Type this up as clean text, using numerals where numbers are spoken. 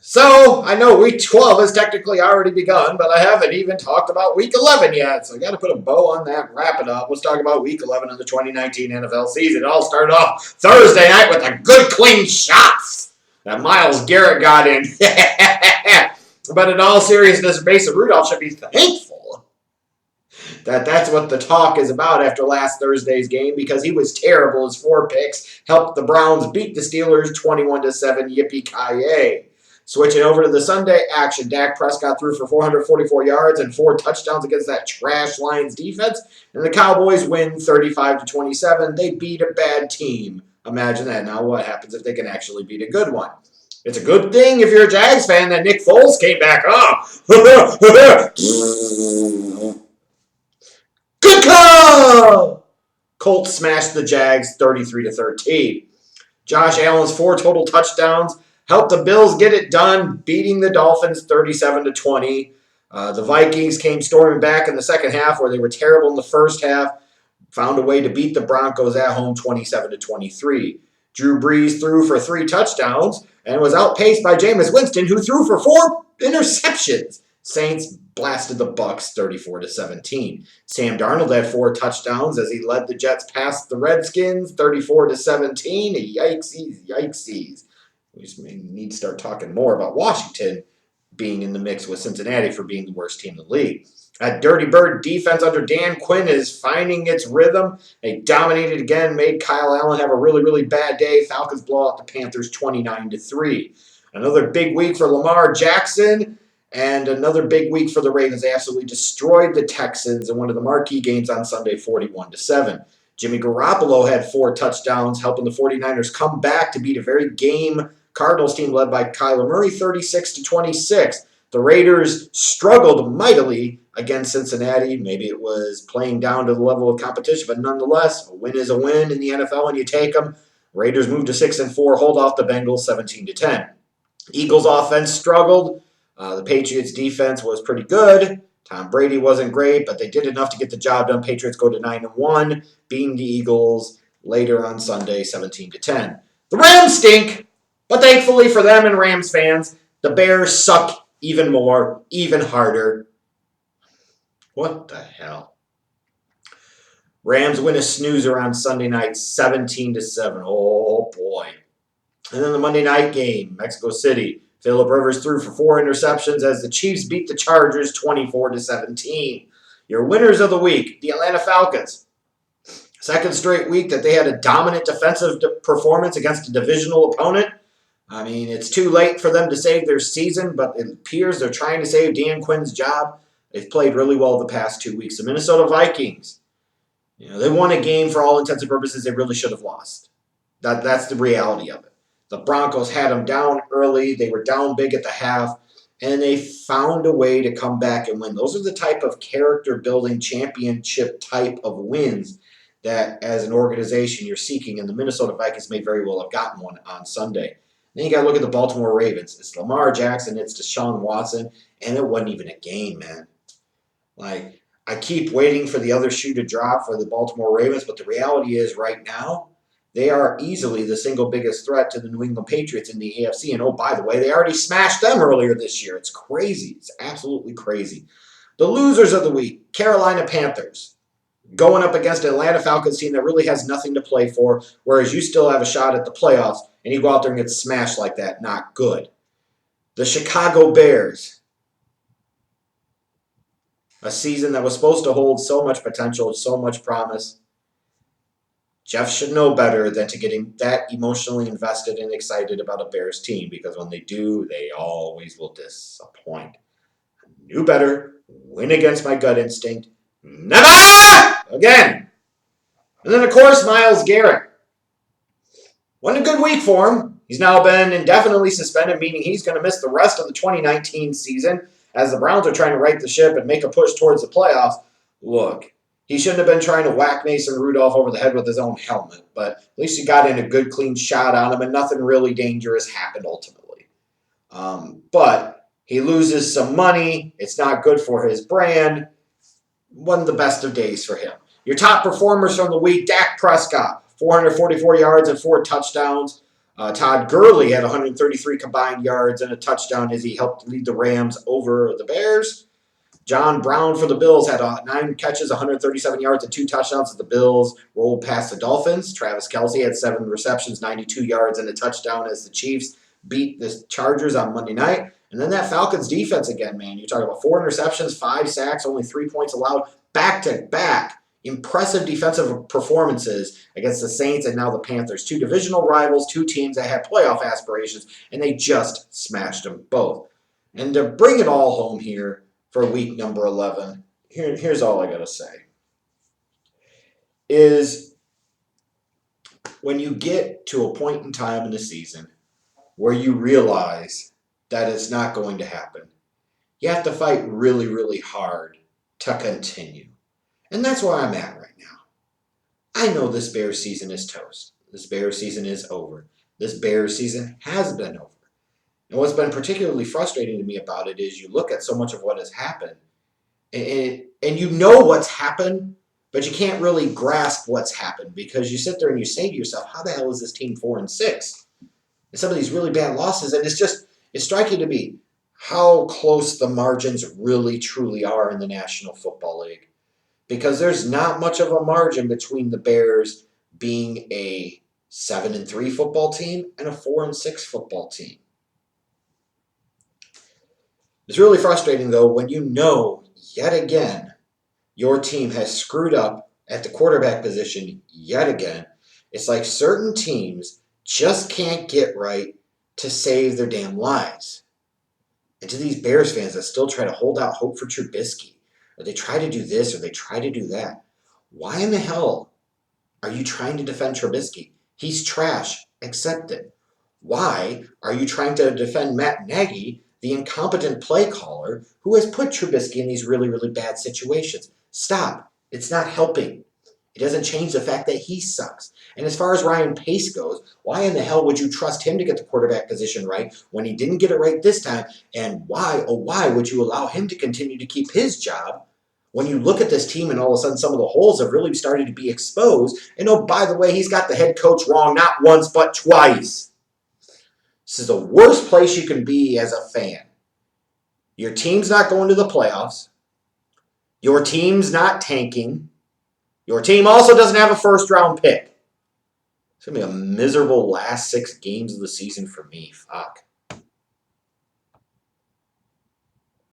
So, I know week 12 has technically already begun, but I haven't even talked about week 11 yet. So, I got to put a bow on that and wrap it up. Let's talk about week 11 of the 2019 NFL season. It all started off Thursday night with a good, clean shots that Myles Garrett got in. But in all seriousness, Mason Rudolph should be thankful that's what the talk is about after last Thursday's game because he was terrible. His 4 picks helped the Browns beat the Steelers 21-7. Yippee-ki-yay. Switching over to the Sunday action, Dak Prescott threw for 444 yards and 4 touchdowns against that trash Lions defense, and the Cowboys win 35-27. They beat a bad team. Imagine that. Now what happens if they can actually beat a good one? It's a good thing if you're a Jags fan that Nick Foles came back. Good call! Colts smashed the Jags 33-13. Josh Allen's 4 total touchdowns helped the Bills get it done, beating the Dolphins 37-20. The Vikings came storming back in the second half where they were terrible in the first half. Found a way to beat the Broncos at home 27-23. Drew Brees threw for 3 touchdowns and was outpaced by Jameis Winston, who threw for 4 interceptions. Saints blasted the Bucs 34-17. Sam Darnold had 4 touchdowns as he led the Jets past the Redskins 34-17. Yikesies. We just need to start talking more about Washington being in the mix with Cincinnati for being the worst team in the league. That Dirty Bird defense under Dan Quinn is finding its rhythm. They dominated again, made Kyle Allen have a really, really bad day. Falcons blow out the Panthers 29-3. Another big week for Lamar Jackson and another big week for the Ravens. They absolutely destroyed the Texans in one of the marquee games on Sunday, 41-7. Jimmy Garoppolo had 4 touchdowns, helping the 49ers come back to beat a very game Cardinals team led by Kyler Murray, 36-26. The Raiders struggled mightily against Cincinnati. Maybe it was playing down to the level of competition, but nonetheless, a win is a win in the NFL when you take them. Raiders moved to 6-4, hold off the Bengals 17-10. Eagles offense struggled. The Patriots defense was pretty good. Tom Brady wasn't great, but they did enough to get the job done. Patriots go to 9-1, beating the Eagles later on Sunday 17-10. The Rams stink. But thankfully for them and Rams fans, the Bears suck even more, even harder. What the hell? Rams win a snoozer on Sunday night, 17-7. Oh, boy. And then the Monday night game, Mexico City. Phillip Rivers threw for 4 interceptions as the Chiefs beat the Chargers 24-17. Your winners of the week, the Atlanta Falcons. Second straight week that they had a dominant defensive performance against a divisional opponent. I mean, it's too late for them to save their season, but it appears they're trying to save Dan Quinn's job. They've played really well the past 2 weeks. The Minnesota Vikings, they won a game for all intents and purposes they really should have lost. That's the reality of it. The Broncos had them down early. They were down big at the half, and they found a way to come back and win. Those are the type of character-building championship type of wins that, as an organization, you're seeking, and the Minnesota Vikings may very well have gotten one on Sunday. Then you got to look at the Baltimore Ravens. It's Lamar Jackson, it's Deshaun Watson, and it wasn't even a game, man. Like, I keep waiting for the other shoe to drop for the Baltimore Ravens, but the reality is right now, they are easily the single biggest threat to the New England Patriots in the AFC. And oh, by the way, they already smashed them earlier this year. It's crazy. It's absolutely crazy. The losers of the week, Carolina Panthers. Going up against an Atlanta Falcons team that really has nothing to play for, whereas you still have a shot at the playoffs, and you go out there and get smashed like that. Not good. The Chicago Bears. A season that was supposed to hold so much potential, so much promise. Jeff should know better than to getting that emotionally invested and excited about a Bears team, because when they do, they always will disappoint. I knew better. Win against my gut instinct. Never again. And then, of course, Myles Garrett. Wasn't a good week for him. He's now been indefinitely suspended, meaning he's going to miss the rest of the 2019 season as the Browns are trying to right the ship and make a push towards the playoffs. Look, he shouldn't have been trying to whack Mason Rudolph over the head with his own helmet, but at least he got in a good, clean shot on him, and nothing really dangerous happened ultimately. But he loses some money. It's not good for his brand. One of the best of days for him. Your top performers from the week, Dak Prescott, 444 yards and 4 touchdowns. Todd Gurley had 133 combined yards and a touchdown as he helped lead the Rams over the Bears. John Brown for the Bills had 9 catches, 137 yards, and 2 touchdowns as the Bills rolled past the Dolphins. Travis Kelce had 7 receptions, 92 yards, and a touchdown as the Chiefs beat the Chargers on Monday night. And then that Falcons defense again, man. You're talking about 4 interceptions, 5 sacks, only 3 points allowed, back-to-back. Impressive defensive performances against the Saints and now the Panthers. 2 divisional rivals, 2 teams that had playoff aspirations, and they just smashed them both. And to bring it all home here, for week number 11, here's all I got to say. Is when you get to a point in time in the season where you realize that it's not going to happen, you have to fight really, really hard to continue. And that's where I'm at right now. I know this Bears season is toast. This Bears season is over. This Bears season has been over. And what's been particularly frustrating to me about it is you look at so much of what has happened, and you know what's happened, but you can't really grasp what's happened because you sit there and you say to yourself, how the hell is this team 4-6? And some of these really bad losses, and it's striking to me how close the margins really truly are in the National Football League. Because there's not much of a margin between the Bears being a 7-3 football team and a 4-6 football team. It's really frustrating, though, when you know, yet again, your team has screwed up at the quarterback position yet again. It's like certain teams just can't get right to save their damn lives. And to these Bears fans that still try to hold out hope for Trubisky, or they try to do this or they try to do that, why in the hell are you trying to defend Trubisky? He's trash. Accept it. Why are you trying to defend Matt Nagy, the incompetent play caller who has put Trubisky in these really, really bad situations? Stop. It's not helping. It doesn't change the fact that he sucks. And as far as Ryan Pace goes, why in the hell would you trust him to get the quarterback position right when he didn't get it right this time? And why, oh why, would you allow him to continue to keep his job when you look at this team and all of a sudden some of the holes have really started to be exposed? And oh, by the way, he's got the head coach wrong not once but twice. This is the worst place you can be as a fan. Your team's not going to the playoffs. Your team's not tanking. Your team also doesn't have a first-round pick. It's going to be a miserable last 6 games of the season for me. Fuck.